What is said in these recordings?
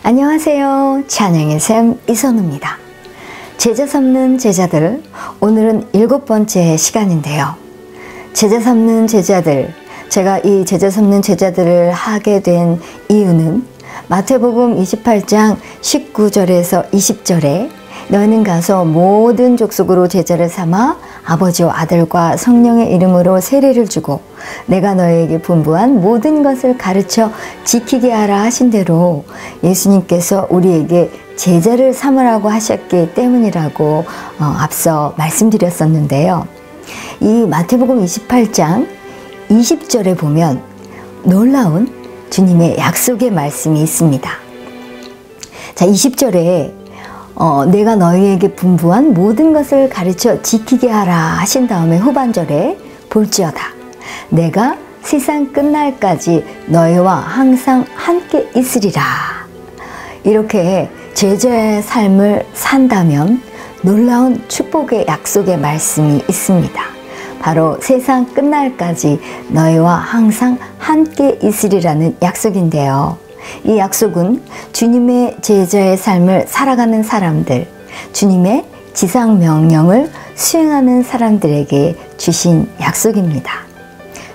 안녕하세요. 찬양의 샘 이선우입니다. 제자 삼는 제자들, 오늘은 7번째 시간인데요. 제자 삼는 제자들, 제가 이 제자 삼는 제자들을 하게 된 이유는 마태복음 28장 19절에서 20절에 너희는 가서 모든 족속으로 제자를 삼아 아버지와 아들과 성령의 이름으로 세례를 주고 내가 너희에게 분부한 모든 것을 가르쳐 지키게 하라 하신 대로 예수님께서 우리에게 제자를 삼으라고 하셨기 때문이라고 앞서 말씀드렸었는데요. 이 마태복음 28장 20절에 보면 놀라운 주님의 약속의 말씀이 있습니다. 자, 20절에 내가 너희에게 분부한 모든 것을 가르쳐 지키게 하라 하신 다음에 후반절에 볼지어다 내가 세상 끝날까지 너희와 항상 함께 있으리라. 이렇게 제자의 삶을 산다면 놀라운 축복의 약속의 말씀이 있습니다. 바로 세상 끝날까지 너희와 항상 함께 있으리라는 약속인데요. 이 약속은 주님의 제자의 삶을 살아가는 사람들, 주님의 지상 명령을 수행하는 사람들에게 주신 약속입니다.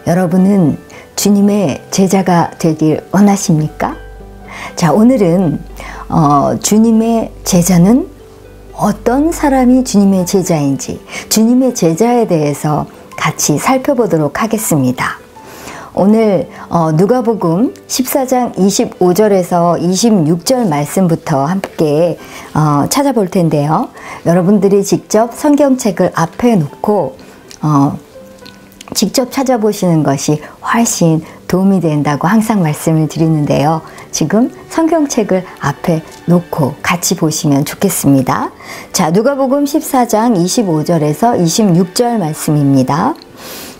여러분은 주님의 제자가 되길 원하십니까? 자, 오늘은 주님의 제자는 어떤 사람이 주님의 제자인지, 주님의 제자에 대해서 같이 살펴보도록 하겠습니다. 오늘 누가복음 14장 25절에서 26절 말씀부터 함께 찾아볼 텐데요. 여러분들이 직접 성경책을 앞에 놓고 직접 찾아보시는 것이 훨씬 도움이 된다고 항상 말씀을 드리는데요. 지금 성경책을 앞에 놓고 같이 보시면 좋겠습니다. 자, 누가복음 14장 25절에서 26절 말씀입니다.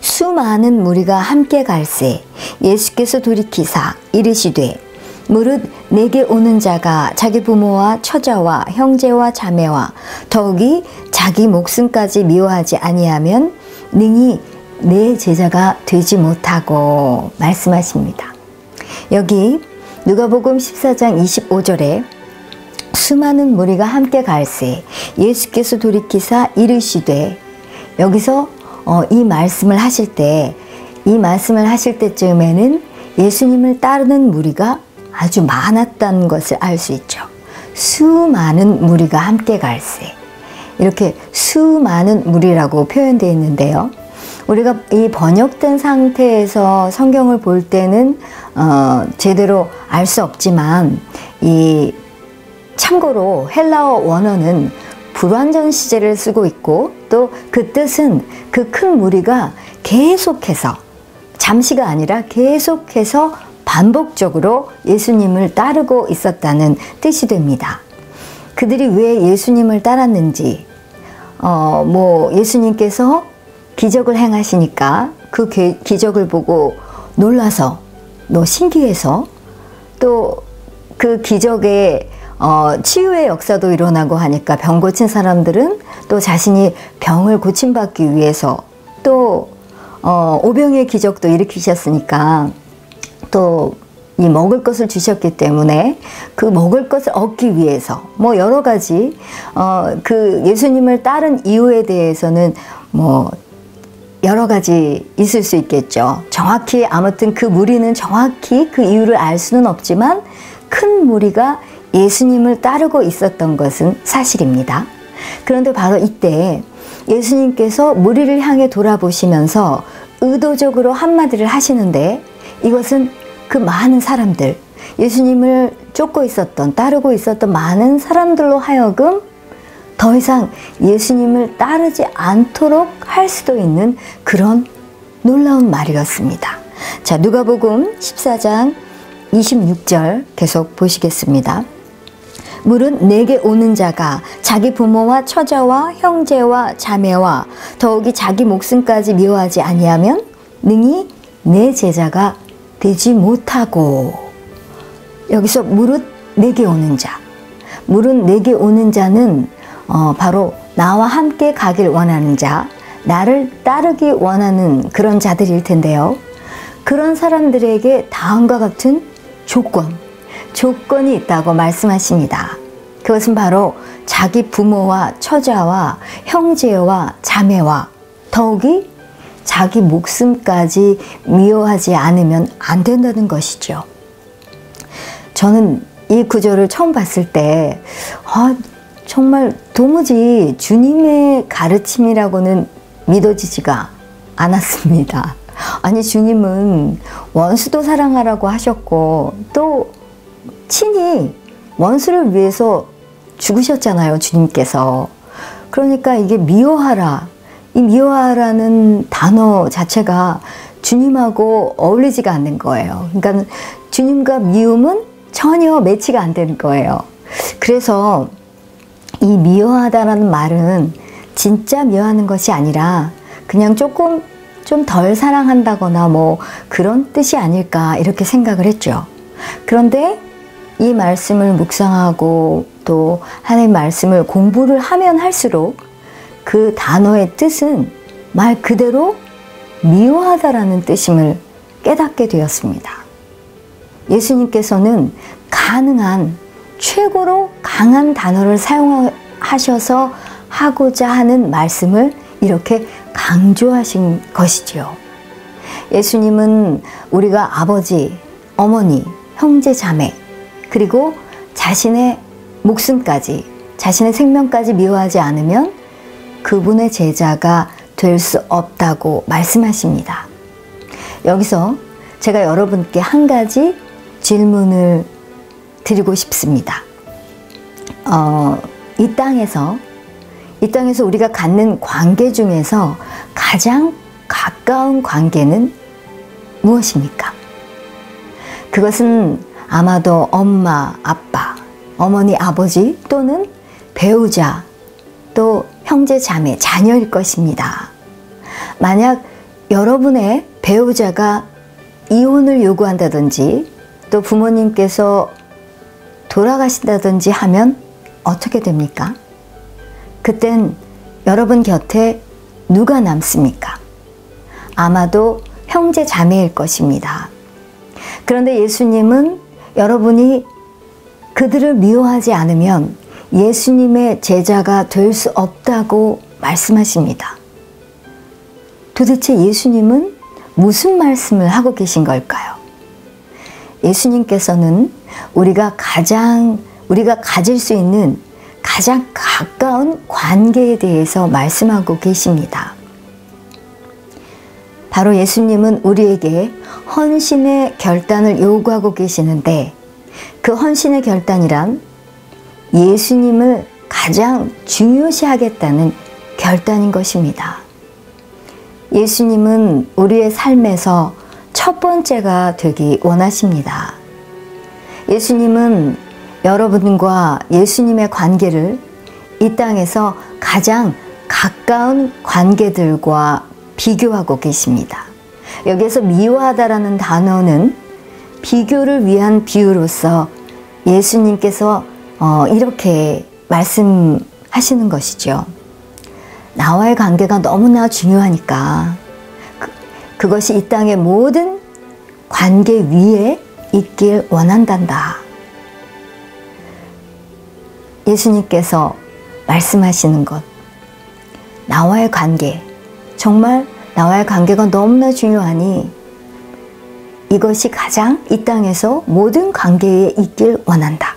수많은 무리가 함께 갈새 예수께서 돌이키사 이르시되 무릇 내게 오는 자가 자기 부모와 처자와 형제와 자매와 더욱이 자기 목숨까지 미워하지 아니하면 능히 내 제자가 되지 못하고 말씀하십니다. 여기 누가복음 14장 25절에 수많은 무리가 함께 갈새 예수께서 돌이키사 이르시되, 여기서 이 말씀을 하실 때쯤에는 예수님을 따르는 무리가 아주 많았다는 것을 알 수 있죠. 수많은 무리가 함께 갈새, 이렇게 수많은 무리라고 표현되어 있는데요. 우리가 이 번역된 상태에서 성경을 볼 때는 제대로 알 수 없지만, 이 참고로 헬라어 원어는 불완전 시제를 쓰고 있고, 또 그 뜻은 그 큰 무리가 계속해서, 잠시가 아니라 계속해서 반복적으로 예수님을 따르고 있었다는 뜻이 됩니다. 그들이 왜 예수님을 따랐는지, 예수님께서 기적을 행하시니까 그 기적을 보고 놀라서, 신기해서, 또 그 기적에 치유의 역사도 일어나고 하니까 병 고친 사람들은 또 자신이 병을 고침받기 위해서, 또 오병의 기적도 일으키셨으니까 또 이 먹을 것을 주셨기 때문에 그 먹을 것을 얻기 위해서 여러 가지 그 예수님을 따른 이유에 대해서는 여러 가지 있을 수 있겠죠. 정확히 아무튼 그 무리는 정확히 그 이유를 알 수는 없지만 큰 무리가 예수님을 따르고 있었던 것은 사실입니다. 그런데 바로 이때 예수님께서 무리를 향해 돌아보시면서 의도적으로 한마디를 하시는데, 이것은 그 많은 사람들, 예수님을 쫓고 있었던, 따르고 있었던 많은 사람들로 하여금 더 이상 예수님을 따르지 않도록 할 수도 있는 그런 놀라운 말이었습니다. 자, 누가복음 14장 26절 계속 보시겠습니다. 무릇 내게 오는 자가 자기 부모와 처자와 형제와 자매와 더욱이 자기 목숨까지 미워하지 아니하면 능히 내 제자가 되지 못하고, 여기서 무릇 내게 오는 자, 물은 내게 오는 자는 바로 나와 함께 가길 원하는 자, 나를 따르기 원하는 그런 자들일 텐데요. 그런 사람들에게 다음과 같은 조건이 있다고 말씀하십니다. 그것은 바로 자기 부모와 처자와 형제와 자매와 더욱이 자기 목숨까지 미워하지 않으면 안 된다는 것이죠. 저는 이 구절을 처음 봤을 때 정말 도무지 주님의 가르침이라고는 믿어지지가 않았습니다. 아니, 주님은 원수도 사랑하라고 하셨고 또 친히 원수를 위해서 죽으셨잖아요, 주님께서. 그러니까 이게 미워하라, 이 미워하라는 단어 자체가 주님하고 어울리지가 않는 거예요. 그러니까 주님과 미움은 전혀 매치가 안 되는 거예요. 그래서 이 미워하다라는 말은 진짜 미워하는 것이 아니라 그냥 조금 좀 덜 사랑한다거나 뭐 그런 뜻이 아닐까 이렇게 생각을 했죠. 그런데 이 말씀을 묵상하고 또 하나님의 말씀을 공부를 하면 할수록 그 단어의 뜻은 말 그대로 미워하다라는 뜻임을 깨닫게 되었습니다. 예수님께서는 가능한 최고로 강한 단어를 사용하셔서 하고자 하는 말씀을 이렇게 강조하신 것이지요. 예수님은 우리가 아버지, 어머니, 형제, 자매 그리고 자신의 목숨까지, 자신의 생명까지 미워하지 않으면 그분의 제자가 될 수 없다고 말씀하십니다. 여기서 제가 여러분께 한 가지 질문을 드리고 싶습니다. 이 땅에서 우리가 갖는 관계 중에서 가장 가까운 관계는 무엇입니까? 그것은 아마도 엄마, 아빠, 어머니, 아버지 또는 배우자, 또 형제, 자매, 자녀일 것입니다. 만약 여러분의 배우자가 이혼을 요구한다든지 또 부모님께서 돌아가신다든지 하면 어떻게 됩니까? 그땐 여러분 곁에 누가 남습니까? 아마도 형제, 자매일 것입니다. 그런데 예수님은 여러분이 그들을 미워하지 않으면 예수님의 제자가 될 수 없다고 말씀하십니다. 도대체 예수님은 무슨 말씀을 하고 계신 걸까요? 예수님께서는 우리가 가질 수 있는 가장 가까운 관계에 대해서 말씀하고 계십니다. 바로 예수님은 우리에게 헌신의 결단을 요구하고 계시는데 그 헌신의 결단이란 예수님을 가장 중요시하겠다는 결단인 것입니다. 예수님은 우리의 삶에서 첫 번째가 되기 원하십니다. 예수님은 여러분과 예수님의 관계를 이 땅에서 가장 가까운 관계들과 비교하고 계십니다. 여기에서 미워하다라는 단어는 비교를 위한 비유로서 예수님께서 이렇게 말씀하시는 것이죠. 나와의 관계가 너무나 중요하니까 그것이 이 땅의 모든 관계 위에 있길 원한단다. 예수님께서 말씀하시는 것, 나와의 관계, 정말 나와의 관계가 너무나 중요하니 이것이 가장 이 땅에서 모든 관계에 있길 원한다.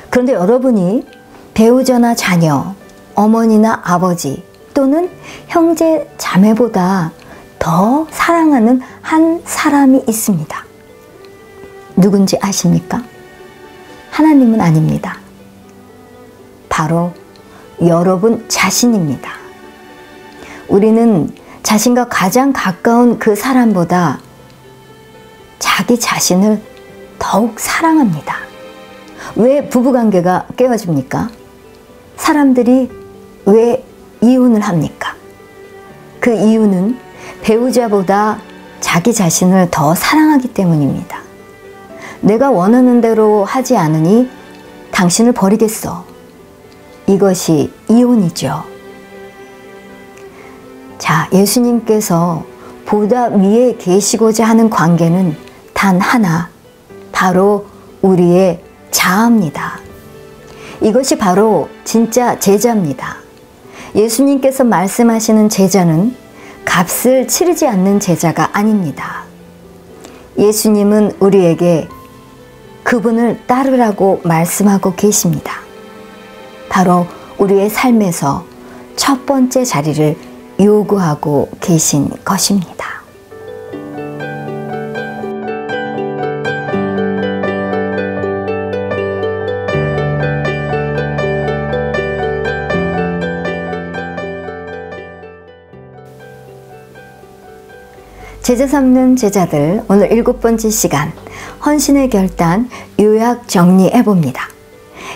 그런데 여러분이 배우자나 자녀, 어머니나 아버지 또는 형제, 자매보다 더 사랑하는 한 사람이 있습니다. 누군지 아십니까? 하나님은 아닙니다. 바로 여러분 자신입니다. 우리는 자신과 가장 가까운 그 사람보다 자기 자신을 더욱 사랑합니다. 왜 부부관계가 깨어집니까? 사람들이 왜 이혼을 합니까? 그 이유는 배우자보다 자기 자신을 더 사랑하기 때문입니다. 내가 원하는 대로 하지 않으니 당신을 버리겠어. 이것이 이혼이죠. 자, 예수님께서 보다 위에 계시고자 하는 관계는 단 하나, 바로 우리의 자아입니다. 이것이 바로 진짜 제자입니다. 예수님께서 말씀하시는 제자는 값을 치르지 않는 제자가 아닙니다. 예수님은 우리에게 그분을 따르라고 말씀하고 계십니다. 바로 우리의 삶에서 첫 번째 자리를 요구하고 계신 것입니다. 제자 삼는 제자들, 오늘 7번째 시간 헌신의 결단 요약 정리해 봅니다.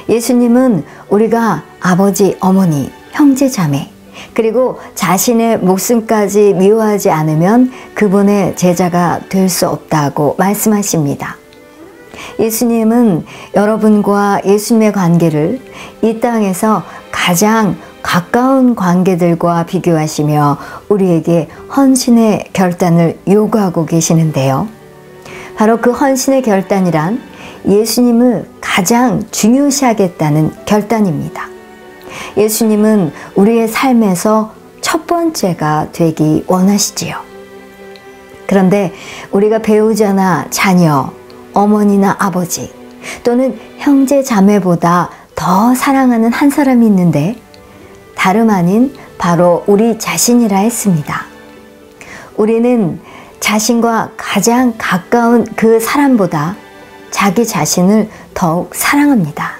예수님은 우리가 아버지, 어머니, 형제, 자매 그리고 자신의 목숨까지 미워하지 않으면 그분의 제자가 될 수 없다고 말씀하십니다. 예수님은 여러분과 예수님의 관계를 이 땅에서 가장 가까운 관계들과 비교하시며 우리에게 헌신의 결단을 요구하고 계시는데요. 바로 그 헌신의 결단이란 예수님을 가장 중요시하겠다는 결단입니다. 예수님은 우리의 삶에서 첫 번째가 되기 원하시지요. 그런데 우리가 배우자나 자녀, 어머니나 아버지 또는 형제 자매보다 더 사랑하는 한 사람이 있는데 다름 아닌 바로 우리 자신이라 했습니다. 우리는 자신과 가장 가까운 그 사람보다 자기 자신을 더욱 사랑합니다.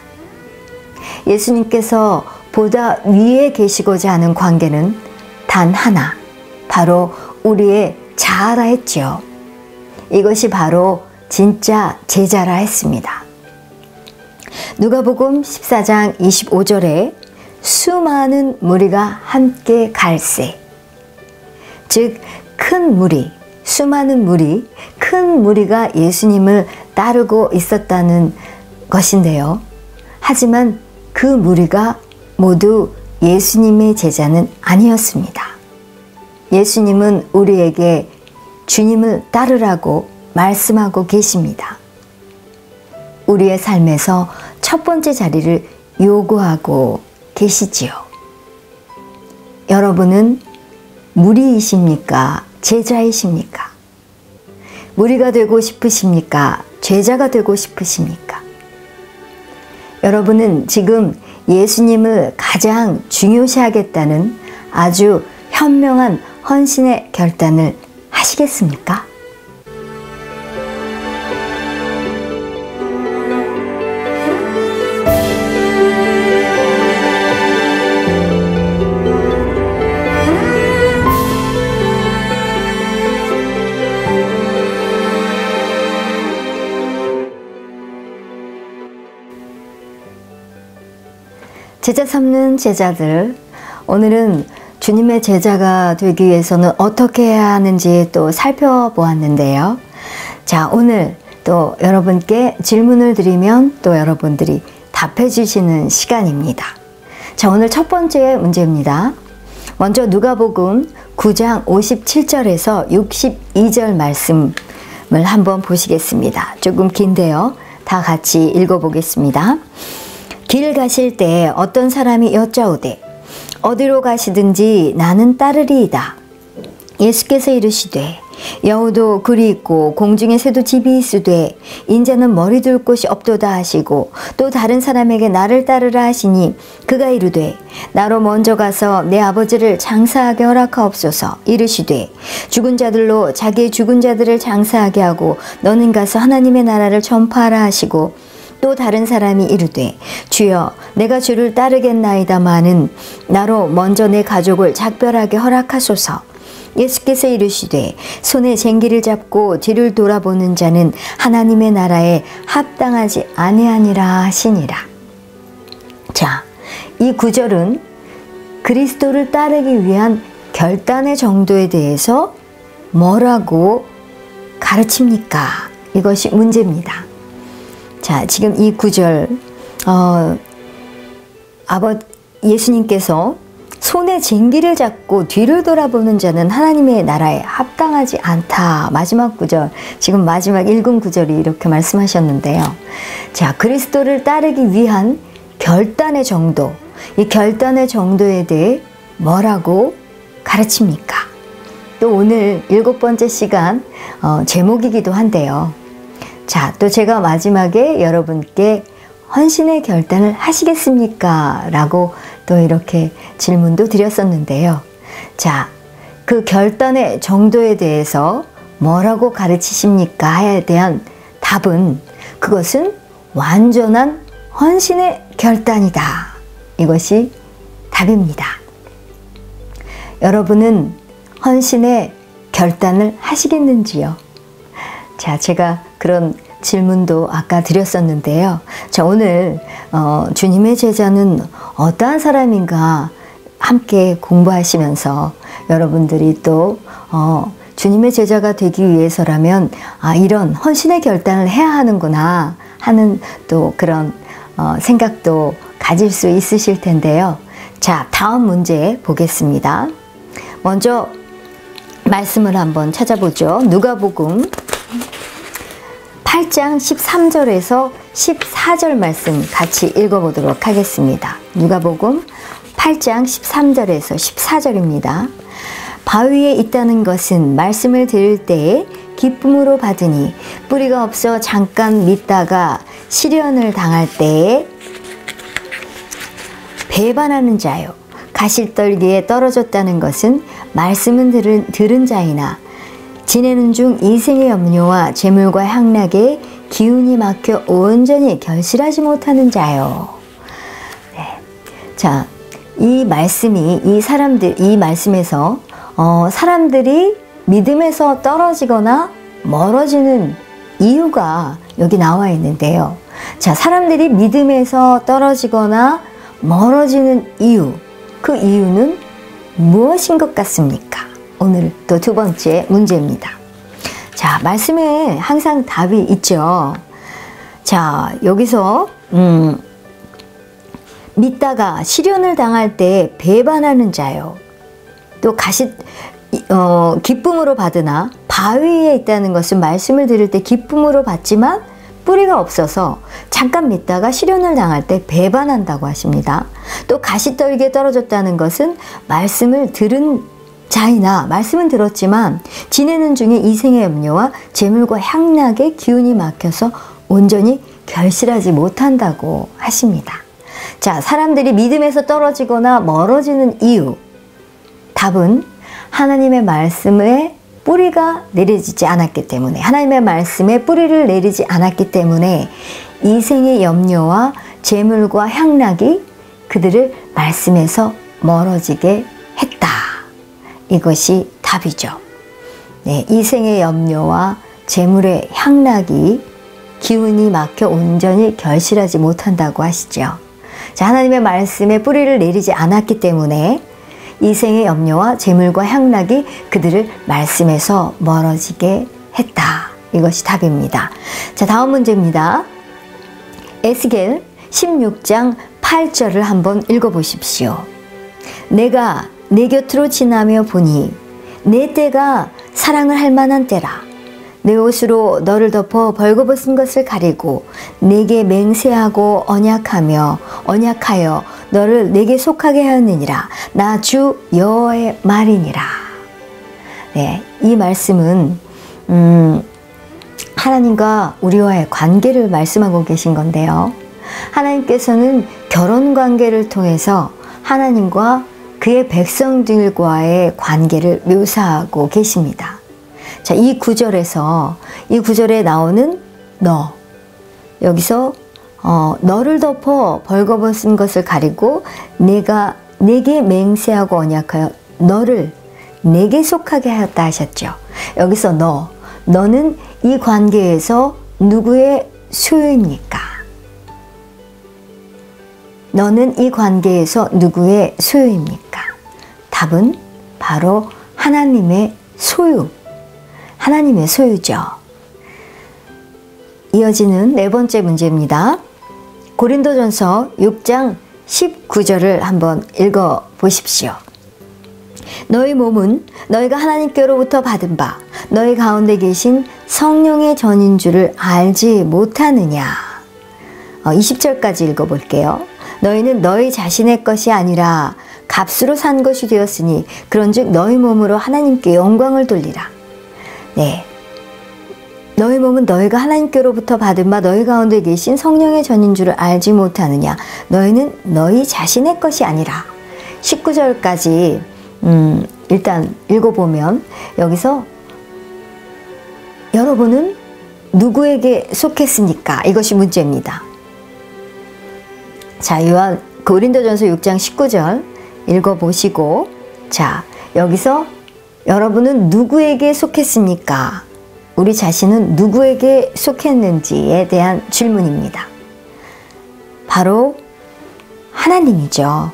예수님께서 보다 위에 계시고자 하는 관계는 단 하나, 바로 우리의 자아라 했죠. 이것이 바로 진짜 제자라 했습니다. 누가복음 14장 25절에 수많은 무리가 함께 갈새, 즉 큰 무리, 수많은 무리, 큰 무리가 예수님을 따르고 있었다는 것인데요. 하지만 그 무리가 모두 예수님의 제자는 아니었습니다. 예수님은 우리에게 주님을 따르라고 말씀하고 계십니다. 우리의 삶에서 첫 번째 자리를 요구하고 계시지요. 여러분은 무리이십니까? 제자이십니까? 무리가 되고 싶으십니까? 제자가 되고 싶으십니까? 여러분은 지금 예수님을 가장 중요시하겠다는 아주 현명한 헌신의 결단을 하시겠습니까? 제자 삼는 제자들, 오늘은 주님의 제자가 되기 위해서는 어떻게 해야 하는지 또 살펴보았는데요. 자, 오늘 또 여러분께 질문을 드리면 또 여러분들이 답해 주시는 시간입니다. 자, 오늘 첫 번째 문제입니다. 먼저 누가복음 9장 57절에서 62절 말씀을 한번 보시겠습니다. 조금 긴데요. 다 같이 읽어보겠습니다. 길 가실 때 어떤 사람이 여짜오되 어디로 가시든지 나는 따르리이다. 예수께서 이르시되 여우도 굴이 있고 공중에 새도 집이 있으되 인자는 머리 둘 곳이 없도다 하시고 또 다른 사람에게 나를 따르라 하시니 그가 이르되 나로 먼저 가서 내 아버지를 장사하게 허락하옵소서. 이르시되 죽은 자들로 자기의 죽은 자들을 장사하게 하고 너는 가서 하나님의 나라를 전파하라 하시고 또 다른 사람이 이르되 주여 내가 주를 따르겠나이다마는 나로 먼저 내 가족을 작별하게 허락하소서. 예수께서 이르시되 손에 쟁기를 잡고 뒤를 돌아보는 자는 하나님의 나라에 합당하지 아니하니라 하시니라. 자, 이 구절은 그리스도를 따르기 위한 결단의 정도에 대해서 뭐라고 가르칩니까? 이것이 문제입니다. 자, 지금 이 구절 예수님께서 손에 쟁기를 잡고 뒤를 돌아보는 자는 하나님의 나라에 합당하지 않다. 마지막 구절, 지금 마지막 읽은 구절이 이렇게 말씀하셨는데요. 자, 그리스도를 따르기 위한 결단의 정도, 이 결단의 정도에 대해 뭐라고 가르칩니까? 또 오늘 7번째 시간 제목이기도 한데요. 자, 또 제가 마지막에 여러분께 헌신의 결단을 하시겠습니까? 라고 또 이렇게 질문도 드렸었는데요. 자, 그 결단의 정도에 대해서 뭐라고 가르치십니까?에 대한 답은 그것은 완전한 헌신의 결단이다. 이것이 답입니다. 여러분은 헌신의 결단을 하시겠는지요? 자, 제가 그런 질문도 아까 드렸었는데요. 자, 오늘 주님의 제자는 어떠한 사람인가 함께 공부하시면서 여러분들이 또 주님의 제자가 되기 위해서라면 이런 헌신의 결단을 해야 하는구나 하는 또 그런 생각도 가질 수 있으실 텐데요. 자, 다음 문제 보겠습니다. 먼저 말씀을 한번 찾아보죠. 누가복음 8장 13절에서 14절 말씀 같이 읽어보도록 하겠습니다. 누가복음 8장 13절에서 14절입니다. 바위에 있다는 것은 말씀을 들을 때에 기쁨으로 받으니 뿌리가 없어 잠깐 믿다가 시련을 당할 때에 배반하는 자요. 가시떨기에 떨어졌다는 것은 말씀은 들은 자이나 지내는 중 이생의 염려와 재물과 향락에 기운이 막혀 온전히 결실하지 못하는 자요. 네. 자, 이 말씀이 이 말씀에서 사람들이 믿음에서 떨어지거나 멀어지는 이유가 여기 나와 있는데요. 자, 사람들이 믿음에서 떨어지거나 멀어지는 이유, 그 이유는 무엇인 것 같습니까? 오늘 또 두 번째 문제입니다. 자, 말씀에 항상 답이 있죠. 자, 여기서 믿다가 시련을 당할 때 배반하는 자요. 또 기쁨으로 받으나 바위에 있다는 것은 말씀을 들을 때 기쁨으로 받지만 뿌리가 없어서 잠깐 믿다가 시련을 당할 때 배반한다고 하십니다. 또 가시떨기에 떨어졌다는 것은 말씀을 들은 자이나 말씀은 들었지만 지내는 중에 이생의 염려와 재물과 향락에 기운이 막혀서 온전히 결실하지 못한다고 하십니다. 자, 사람들이 믿음에서 떨어지거나 멀어지는 이유, 답은 하나님의 말씀에 뿌리가 내려지지 않았기 때문에, 하나님의 말씀에 뿌리를 내리지 않았기 때문에 이생의 염려와 재물과 향락이 그들을 말씀에서 멀어지게 했다. 이것이 답이죠. 네, 이생의 염려와 재물의 향락이 기운이 막혀 온전히 결실하지 못한다고 하시죠. 자, 하나님의 말씀에 뿌리를 내리지 않았기 때문에 이생의 염려와 재물과 향락이 그들을 말씀에서 멀어지게 했다. 이것이 답입니다. 자, 다음 문제입니다. 에스겔 16장 8절을 한번 읽어보십시오. 내가 내 곁으로 지나며 보니 내 때가 사랑을 할 만한 때라. 내 옷으로 너를 덮어 벌거벗은 것을 가리고 내게 맹세하고 언약하여 너를 내게 속하게 하였느니라. 나 주 여호와의 말이니라. 네, 이 말씀은 하나님과 우리와의 관계를 말씀하고 계신 건데요. 하나님께서는 결혼 관계를 통해서 하나님과 그의 백성들과의 관계를 묘사하고 계십니다. 자, 이 구절에 나오는 너, 여기서 너를 덮어 벌거벗은 것을 가리고 내가 내게 맹세하고 언약하여 너를 내게 속하게 하였다 하셨죠. 여기서 너는 이 관계에서 누구의 소유입니까? 너는 이 관계에서 누구의 소유입니까? 답은 바로 하나님의 하나님의 소유죠. 이어지는 네 번째 문제입니다. 고린도전서 6장 19절을 한번 읽어 보십시오. 너희 몸은 너희가 하나님께로부터 받은 바 너희 가운데 계신 성령의 전인 줄을 알지 못하느냐. 20절까지 읽어볼게요. 너희는 너희 자신의 것이 아니라 값으로 산 것이 되었으니 그런즉 너희 몸으로 하나님께 영광을 돌리라. 네, 너희 몸은 너희가 하나님께로부터 받은 바 너희 가운데 계신 성령의 전인 줄을 알지 못하느냐. 너희는 너희 자신의 것이 아니라. 19절까지 일단 읽어보면 여기서 여러분은 누구에게 속했습니까? 이것이 문제입니다. 자, 고린도전서 6장 19절 읽어보시고, 자, 여기서 여러분은 누구에게 속했습니까? 우리 자신은 누구에게 속했는지에 대한 질문입니다. 바로 하나님이죠.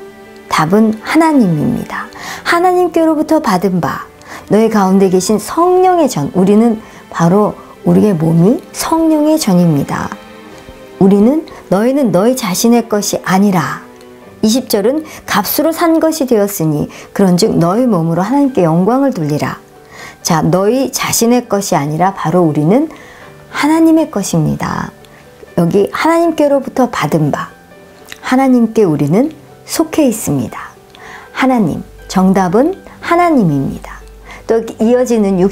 답은 하나님입니다. 하나님께로부터 받은 바 너희 가운데 계신 성령의 전, 우리는 바로 우리의 몸이 성령의 전입니다. 너희는 너희 자신의 것이 아니라 20절은 값으로 산 것이 되었으니 그런즉 너희 몸으로 하나님께 영광을 돌리라. 자, 너희 자신의 것이 아니라 바로 우리는 하나님의 것입니다. 여기 하나님께로부터 받은 바, 하나님께 우리는 속해 있습니다. 하나님, 정답은 하나님입니다. 또 이어지는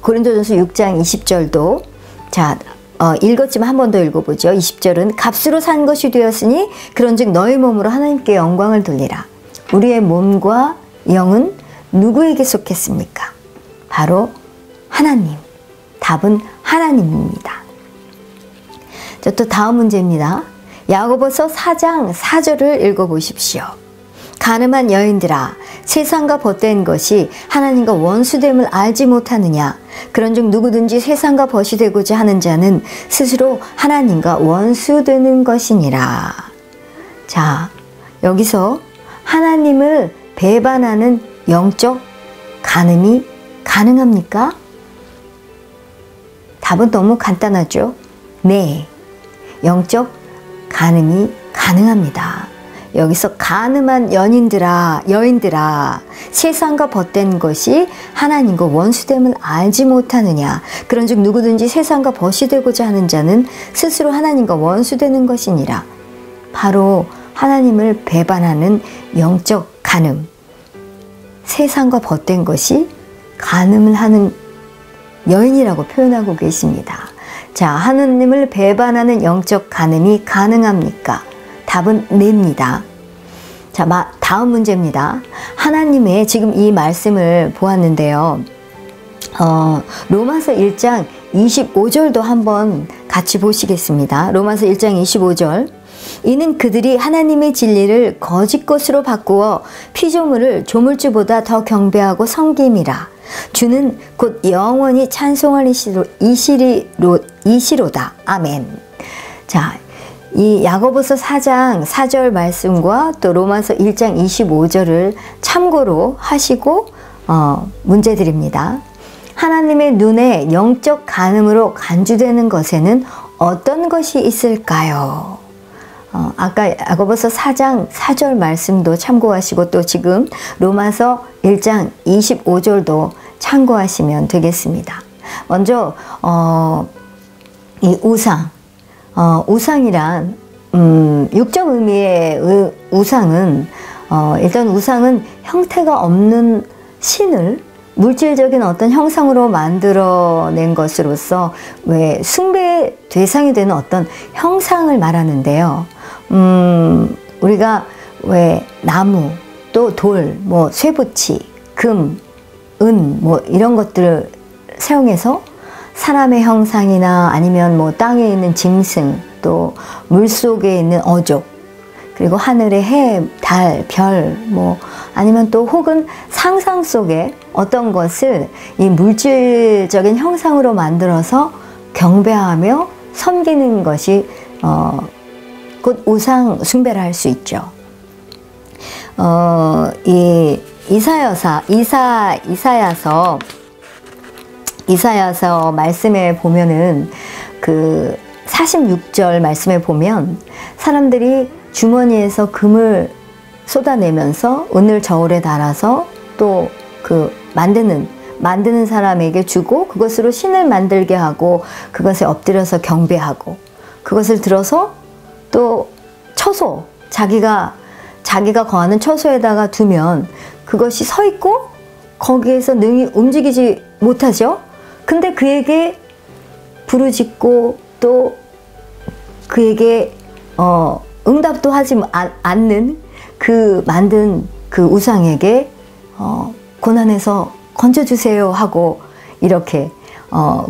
고린도전서 6장 20절도 자, 읽었지만 한 번 더 읽어보죠. 20절은 값으로 산 것이 되었으니 그런즉 너희 몸으로 하나님께 영광을 돌리라. 우리의 몸과 영은 누구에게 속했습니까? 바로 하나님. 답은 하나님입니다. 자, 또 다음 문제입니다. 야고보서 4장 4절을 읽어보십시오. 가늠한 여인들아, 세상과 벗된 것이 하나님과 원수됨을 알지 못하느냐. 그런즉 누구든지 세상과 벗이 되고자 하는 자는 스스로 하나님과 원수되는 것이니라. 자, 여기서 하나님을 배반하는 영적 간음이 가능합니까? 답은 너무 간단하죠. 네, 영적 간음이 가능합니다. 여기서 간음한 여인들아 세상과 벗된 것이 하나님과 원수됨을 알지 못하느냐. 그런즉 누구든지 세상과 벗이 되고자 하는 자는 스스로 하나님과 원수되는 것이니라. 바로 하나님을 배반하는 영적 간음, 세상과 벗된 것이 간음을 하는 여인이라고 표현하고 계십니다. 자, 하나님을 배반하는 영적 간음이 가능합니까? 답은 네입니다. 자, 다음 문제입니다. 하나님의 지금 이 말씀을 보았는데요. 로마서 1장 25절도 한번 같이 보시겠습니다. 로마서 1장 25절. 이는 그들이 하나님의 진리를 거짓 것으로 바꾸어 피조물을 조물주보다 더 경배하고 섬김이라. 주는 곧 영원히 찬송할 이시로다. 아멘. 자, 이 야고보서 4장 4절 말씀과 또 로마서 1장 25절을 참고로 하시고 문제 드립니다. 하나님의 눈에 영적 간음으로 간주되는 것에는 어떤 것이 있을까요? 아까 야고보서 4장 4절 말씀도 참고하시고 또 지금 로마서 1장 25절도 참고하시면 되겠습니다. 먼저 이 우상이란 육적 의미의 우상은 일단 우상은 형태가 없는 신을 물질적인 어떤 형상으로 만들어낸 것으로서 왜 숭배의 대상이 되는 어떤 형상을 말하는데요. 우리가 왜 나무, 또 돌, 뭐 쇠붙이, 금, 은, 뭐 이런 것들을 사용해서 사람의 형상이나 아니면 뭐 땅에 있는 짐승, 또 물속에 있는 어족, 그리고 하늘의 해, 달, 별, 뭐 아니면 또 혹은 상상 속에 어떤 것을 이 물질적인 형상으로 만들어서 경배하며 섬기는 것이 곧 우상 숭배를 할 수 있죠. 이 이사야서 말씀에 보면은 그 46절 말씀에 보면 사람들이 주머니에서 금을 쏟아내면서 은을 저울에 달아서 또 그 만드는 사람에게 주고 그것으로 신을 만들게 하고 그것에 엎드려서 경배하고 그것을 들어서 또 처소, 자기가 거하는 처소에다가 두면 그것이 서 있고 거기에서 능히 움직이지 못하죠. 근데 그에게 부르짖고 또 그에게 응답도 하지 않는 그 만든 그 우상에게 고난에서 건져주세요 하고 이렇게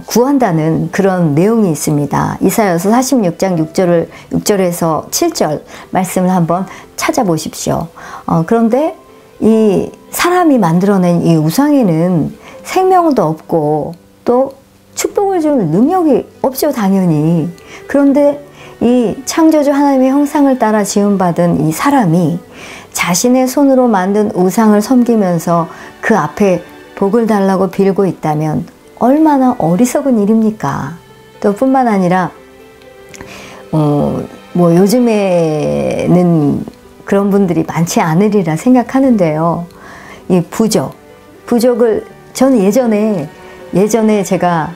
구한다는 그런 내용이 있습니다. 이사야서 46장 6절에서 7절 말씀을 한번 찾아보십시오. 그런데 이 사람이 만들어낸 이 우상에는 생명도 없고 또 축복을 줄 능력이 없죠, 당연히. 그런데 이 창조주 하나님의 형상을 따라 지음받은 이 사람이 자신의 손으로 만든 우상을 섬기면서 그 앞에 복을 달라고 빌고 있다면 얼마나 어리석은 일입니까? 또 뿐만 아니라 뭐 요즘에는 그런 분들이 많지 않으리라 생각하는데요. 이 부족을 저는 예전에 제가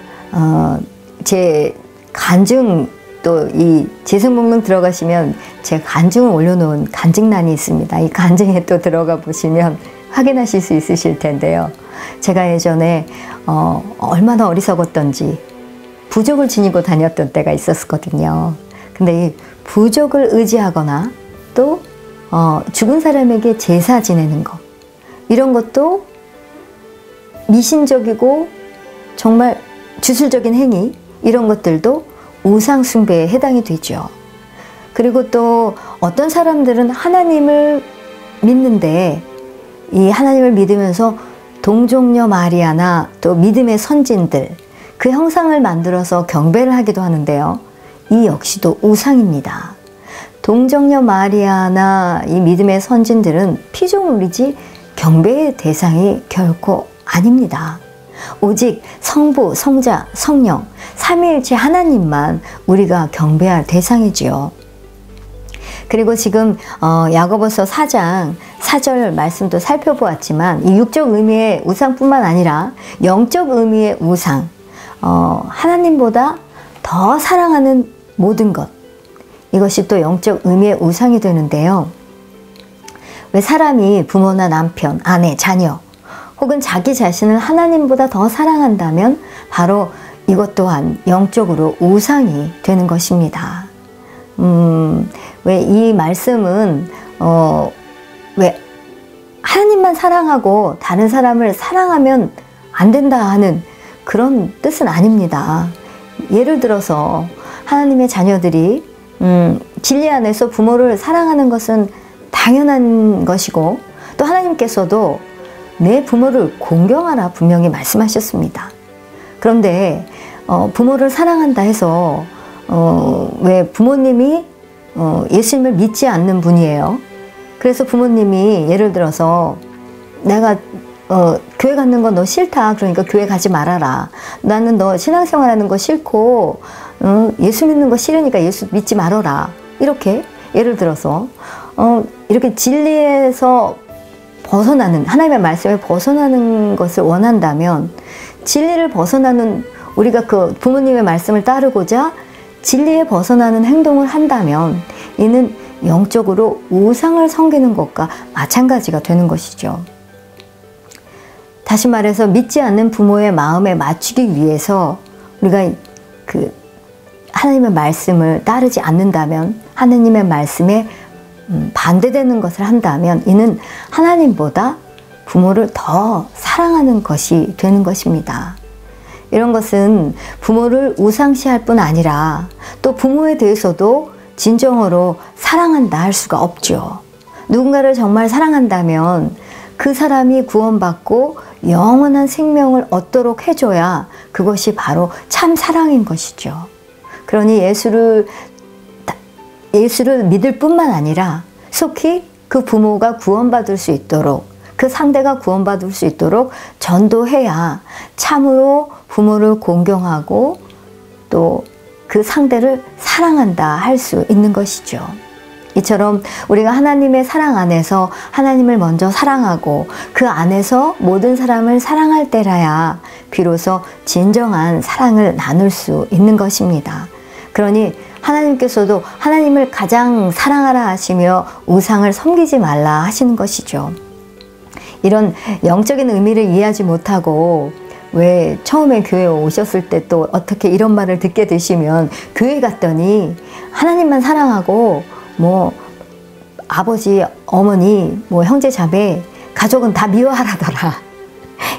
제 간증 또 이 재성목록 들어가시면 제 간증을 올려놓은 간증란이 있습니다. 이 간증에 또 들어가 보시면 확인하실 수 있으실 텐데요. 제가 예전에 얼마나 어리석었던지 부족을 지니고 다녔던 때가 있었거든요. 근데 이 부족을 의지하거나 또 죽은 사람에게 제사 지내는 것 이런 것도 미신적이고 정말 주술적인 행위 이런 것들도 우상 숭배에 해당이 되죠. 그리고 또 어떤 사람들은 하나님을 믿는데 이 하나님을 믿으면서 동정녀 마리아나 또 믿음의 선진들 그 형상을 만들어서 경배를 하기도 하는데요. 이 역시도 우상입니다. 동정녀 마리아나 이 믿음의 선진들은 피조물이지 경배의 대상이 결코 아닙니다. 오직 성부, 성자, 성령, 삼위일체 하나님만 우리가 경배할 대상이지요. 그리고 지금 야고보서 4장 4절 말씀도 살펴보았지만 이 육적 의미의 우상뿐만 아니라 영적 의미의 우상, 하나님보다 더 사랑하는 모든 것, 이것이 또 영적 의미의 우상이 되는데요. 왜 사람이 부모나 남편, 아내, 자녀 혹은 자기 자신을 하나님보다 더 사랑한다면 바로 이것 또한 영적으로 우상이 되는 것입니다. 왜 이 말씀은 왜 하나님만 사랑하고 다른 사람을 사랑하면 안 된다 하는 그런 뜻은 아닙니다. 예를 들어서 하나님의 자녀들이 진리 안에서 부모를 사랑하는 것은 당연한 것이고 또 하나님께서도 내 부모를 공경하라 분명히 말씀하셨습니다. 그런데 부모를 사랑한다 해서 왜 부모님이 예수님을 믿지 않는 분이에요. 그래서 부모님이 예를 들어서 내가 교회 가는 거 너 싫다. 그러니까 교회 가지 말아라. 나는 너 신앙생활하는 거 싫고 예수 믿는 거 싫으니까 예수 믿지 말아라. 이렇게 예를 들어서 이렇게 진리에서 벗어나는 하나님의 말씀에 벗어나는 것을 원한다면 진리를 벗어나는 우리가 그 부모님의 말씀을 따르고자 진리에 벗어나는 행동을 한다면 이는 영적으로 우상을 섬기는 것과 마찬가지가 되는 것이죠. 다시 말해서 믿지 않는 부모의 마음에 맞추기 위해서 우리가 그 하나님의 말씀을 따르지 않는다면 하나님의 말씀에 반대되는 것을 한다면 이는 하나님보다 부모를 더 사랑하는 것이 되는 것입니다. 이런 것은 부모를 우상시할 뿐 아니라 또 부모에 대해서도 진정으로 사랑한다 할 수가 없죠. 누군가를 정말 사랑한다면 그 사람이 구원받고 영원한 생명을 얻도록 해줘야 그것이 바로 참 사랑인 것이죠. 그러니 예수를 믿을 뿐만 아니라 속히 그 부모가 구원받을 수 있도록 그 상대가 구원받을 수 있도록 전도해야 참으로 부모를 공경하고 또 그 상대를 사랑한다 할 수 있는 것이죠. 이처럼 우리가 하나님의 사랑 안에서 하나님을 먼저 사랑하고 그 안에서 모든 사람을 사랑할 때라야 비로소 진정한 사랑을 나눌 수 있는 것입니다. 그러니 하나님께서도 하나님을 가장 사랑하라 하시며 우상을 섬기지 말라 하시는 것이죠. 이런 영적인 의미를 이해하지 못하고 왜 처음에 교회에 오셨을 때 또 어떻게 이런 말을 듣게 되시면 교회 갔더니 하나님만 사랑하고 뭐 아버지, 어머니, 뭐 형제, 자매, 가족은 다 미워하라더라.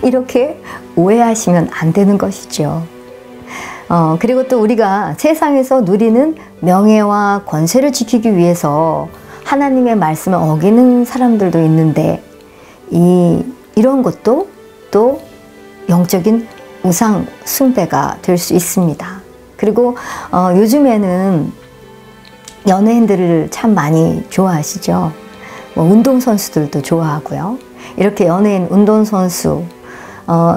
이렇게 오해하시면 안 되는 것이죠. 그리고 또 우리가 세상에서 누리는 명예와 권세를 지키기 위해서 하나님의 말씀을 어기는 사람들도 있는데 이런 것도 또 영적인 우상 숭배가 될 수 있습니다. 그리고 요즘에는 연예인들을 참 많이 좋아하시죠. 뭐 운동선수들도 좋아하고요. 이렇게 연예인, 운동선수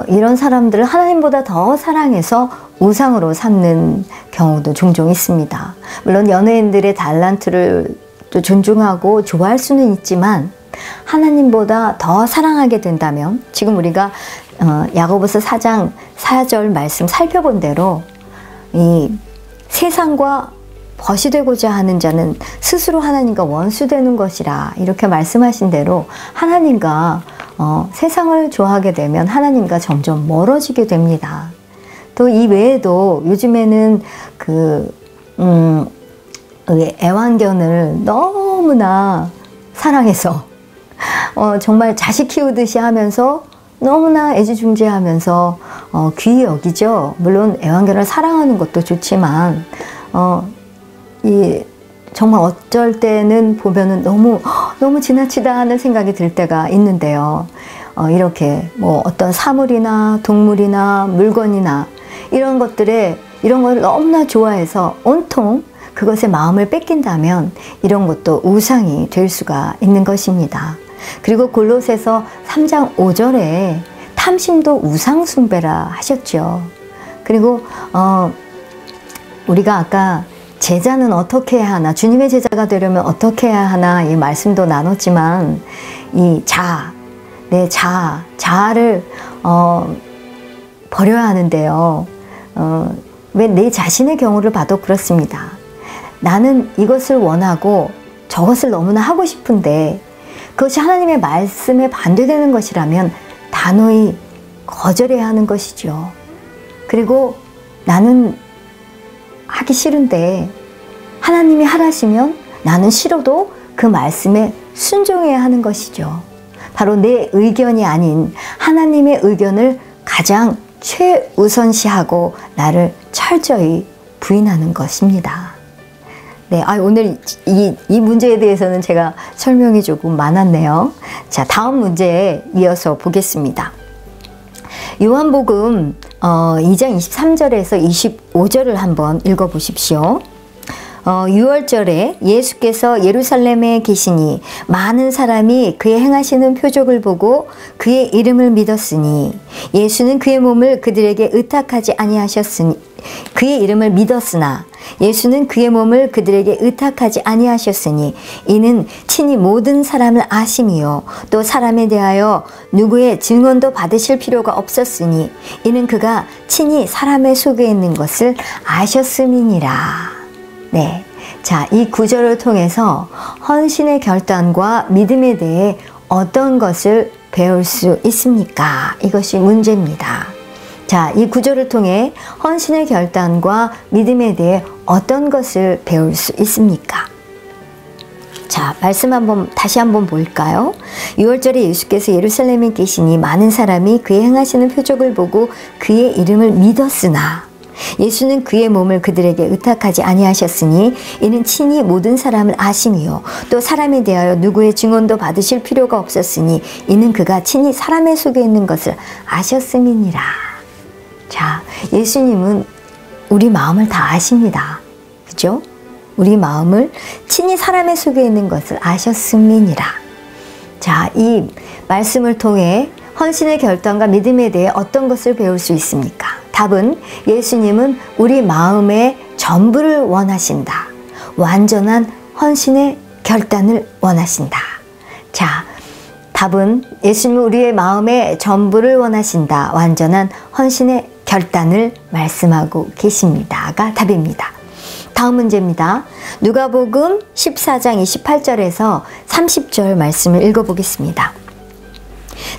이런 사람들을 하나님보다 더 사랑해서 우상으로 삼는 경우도 종종 있습니다. 물론 연예인들의 달란트를 또 존중하고 좋아할 수는 있지만 하나님보다 더 사랑하게 된다면 지금 우리가 야고보서 4장 4절 말씀 살펴본 대로 이 세상과 벗이 되고자 하는 자는 스스로 하나님과 원수되는 것이라 이렇게 말씀하신 대로 하나님과 세상을 좋아하게 되면 하나님과 점점 멀어지게 됩니다. 또 이 외에도 요즘에는 애완견을 너무나 사랑해서 정말 자식 키우듯이 하면서 너무나 애지중지하면서 귀히 여기죠. 물론 애완견을 사랑하는 것도 좋지만 정말 어쩔 때는 보면은 너무 지나치다 하는 생각이 들 때가 있는데요. 이렇게 뭐 어떤 사물이나 동물이나 물건이나 이런 걸 너무나 좋아해서 온통 그것에 마음을 뺏긴다면 이런 것도 우상이 될 수가 있는 것입니다. 그리고 골로새서 3장 5절에 탐심도 우상 숭배라 하셨죠. 그리고 우리가 아까 제자는 어떻게 해야 하나, 주님의 제자가 되려면 어떻게 해야 하나 이 말씀도 나눴지만 이 내 자아를 버려야 하는데요. 왜 내 자신의 경우를 봐도 그렇습니다. 나는 이것을 원하고 저것을 너무나 하고 싶은데 그것이 하나님의 말씀에 반대되는 것이라면 단호히 거절해야 하는 것이죠. 그리고 나는 하기 싫은데 하나님이 하라시면 나는 싫어도 그 말씀에 순종해야 하는 것이죠. 바로 내 의견이 아닌 하나님의 의견을 가장 최우선시하고 나를 철저히 부인하는 것입니다. 네, 오늘 이 문제에 대해서는 제가 설명이 조금 많았네요. 자, 다음 문제에 이어서 보겠습니다. 요한복음 2장 23절에서 25절을 한번 읽어보십시오. 6월절에 예수께서 예루살렘에 계시니 많은 사람이 그의 행하시는 표적을 보고 그의 이름을 믿었으니 예수는 그의 몸을 그들에게 의탁하지 아니하셨으니 그의 이름을 믿었으나 예수는 그의 몸을 그들에게 의탁하지 아니하셨으니 이는 친히 모든 사람을 아심이요 또 사람에 대하여 누구의 증언도 받으실 필요가 없었으니 이는 그가 친히 사람의 속에 있는 것을 아셨음이니라. 네, 자, 이 구절을 통해서 헌신의 결단과 믿음에 대해 어떤 것을 배울 수 있습니까? 이것이 문제입니다. 자, 이 구절을 통해 헌신의 결단과 믿음에 대해 어떤 것을 배울 수 있습니까? 자, 말씀 다시 한번 볼까요? 6월절에 예수께서 예루살렘에 계시니 많은 사람이 그의 행하시는 표적을 보고 그의 이름을 믿었으나 예수는 그의 몸을 그들에게 의탁하지 아니하셨으니 이는 친히 모든 사람을 아심이요 또 사람에 대하여 누구의 증언도 받으실 필요가 없었으니 이는 그가 친히 사람의 속에 있는 것을 아셨음이니라. 자, 예수님은 우리 마음을 다 아십니다. 그죠? 우리 마음을 친히 사람의 속에 있는 것을 아셨음이니라. 자, 이 말씀을 통해 헌신의 결단과 믿음에 대해 어떤 것을 배울 수 있습니까? 답은 예수님은 우리 마음의 전부를 원하신다. 완전한 헌신의 결단을 원하신다. 자, 답은 예수님은 우리의 마음의 전부를 원하신다. 완전한 헌신의 결단을 말씀하고 계십니다가 답입니다. 다음 문제입니다. 누가복음 14장 28절에서 30절 말씀을 읽어보겠습니다.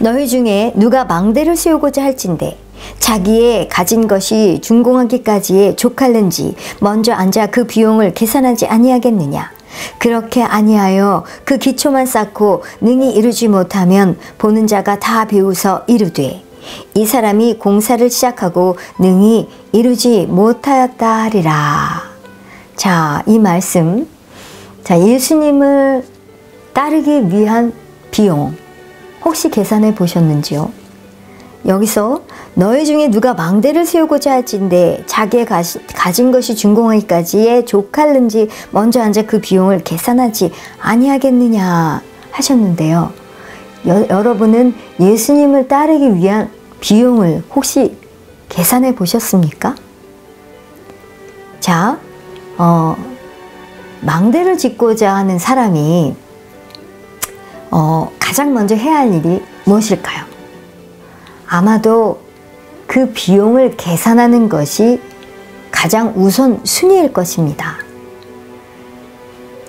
너희 중에 누가 망대를 세우고자 할진대 자기의 가진 것이 준공하기까지에 족할는지 먼저 앉아 그 비용을 계산하지 아니하겠느냐. 그렇게 아니하여 그 기초만 쌓고 능히 이루지 못하면 보는 자가 다 비웃어 이르되 이 사람이 공사를 시작하고 능히 이루지 못하였다 하리라. 자, 이 말씀, 자, 예수님을 따르기 위한 비용 혹시 계산해 보셨는지요? 여기서 너희 중에 누가 망대를 세우고자 할진대 자기의 가진 것이 준공하기까지에 족할는지 먼저 앉아 그 비용을 계산하지 아니하겠느냐 하셨는데요. 여러분은 예수님을 따르기 위한 비용을 혹시 계산해 보셨습니까? 자, 망대를 짓고자 하는 사람이 가장 먼저 해야 할 일이 무엇일까요? 아마도 그 비용을 계산하는 것이 가장 우선 순위일 것입니다.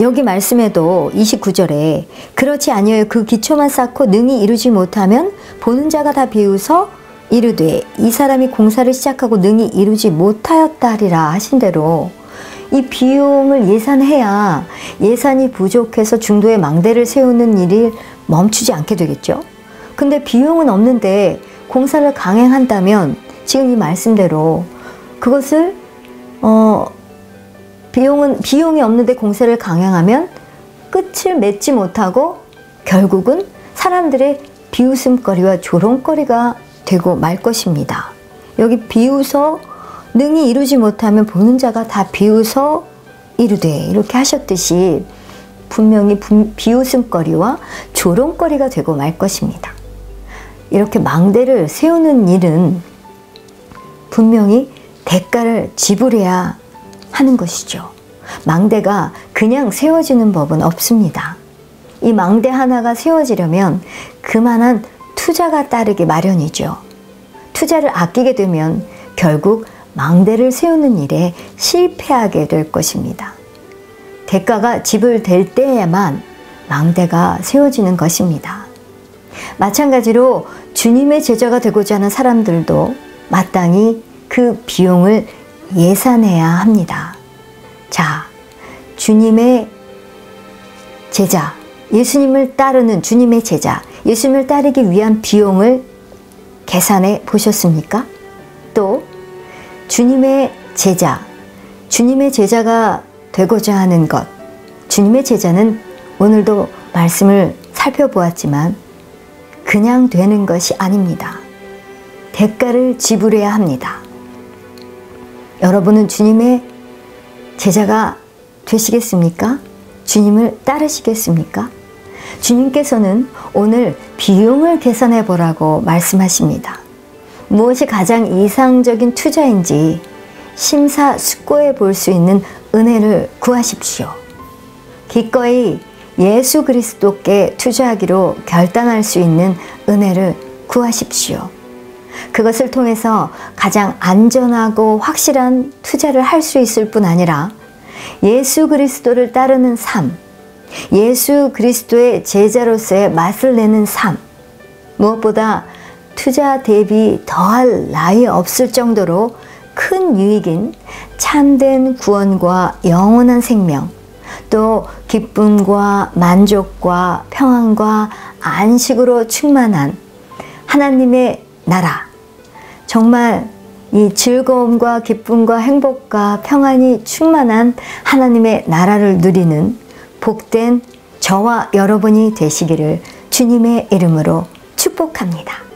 여기 말씀에도 29절에 그렇지 아니하여 그 기초만 쌓고 능히 이루지 못하면 보는 자가 다 비웃어 이르되 이 사람이 공사를 시작하고 능히 이루지 못하였다 하리라 하신 대로 이 비용을 예산해야 예산이 부족해서 중도에 망대를 세우는 일이 멈추지 않게 되겠죠. 근데 비용은 없는데 공사를 강행한다면 지금 이 말씀대로 그것을 비용이 없는데 공사를 강행하면 끝을 맺지 못하고 결국은 사람들의 비웃음거리와 조롱거리가 되고 말 것입니다. 여기 비웃어 능히 이루지 못하면 보는 자가 다 비웃어 이르되 이렇게 하셨듯이 분명히 비웃음거리와 조롱거리가 되고 말 것입니다. 이렇게 망대를 세우는 일은 분명히 대가를 지불해야 하는 것이죠. 망대가 그냥 세워지는 법은 없습니다. 이 망대 하나가 세워지려면 그만한 투자가 따르기 마련이죠. 투자를 아끼게 되면 결국 망대를 세우는 일에 실패하게 될 것입니다. 대가가 지불될 때에만 망대가 세워지는 것입니다. 마찬가지로 주님의 제자가 되고자 하는 사람들도 마땅히 그 비용을 예산해야 합니다. 자, 주님의 제자, 예수님을 따르는 주님의 제자, 예수님을 따르기 위한 비용을 계산해 보셨습니까? 또 주님의 제자, 주님의 제자가 되고자 하는 것, 주님의 제자는 오늘도 말씀을 살펴보았지만 그냥 되는 것이 아닙니다. 대가를 지불해야 합니다. 여러분은 주님의 제자가 되시겠습니까? 주님을 따르시겠습니까? 주님께서는 오늘 비용을 계산해 보라고 말씀하십니다. 무엇이 가장 이상적인 투자인지 심사숙고해 볼 수 있는 은혜를 구하십시오. 기꺼이 예수 그리스도께 투자하기로 결단할 수 있는 은혜를 구하십시오. 그것을 통해서 가장 안전하고 확실한 투자를 할 수 있을 뿐 아니라 예수 그리스도를 따르는 삶, 예수 그리스도의 제자로서의 맛을 내는 삶, 무엇보다 투자 대비 더할 나위 없을 정도로 큰 유익인 참된 구원과 영원한 생명, 또 기쁨과 만족과 평안과 안식으로 충만한 하나님의 나라, 정말 이 즐거움과 기쁨과 행복과 평안이 충만한 하나님의 나라를 누리는 복된 저와 여러분이 되시기를 주님의 이름으로 축복합니다.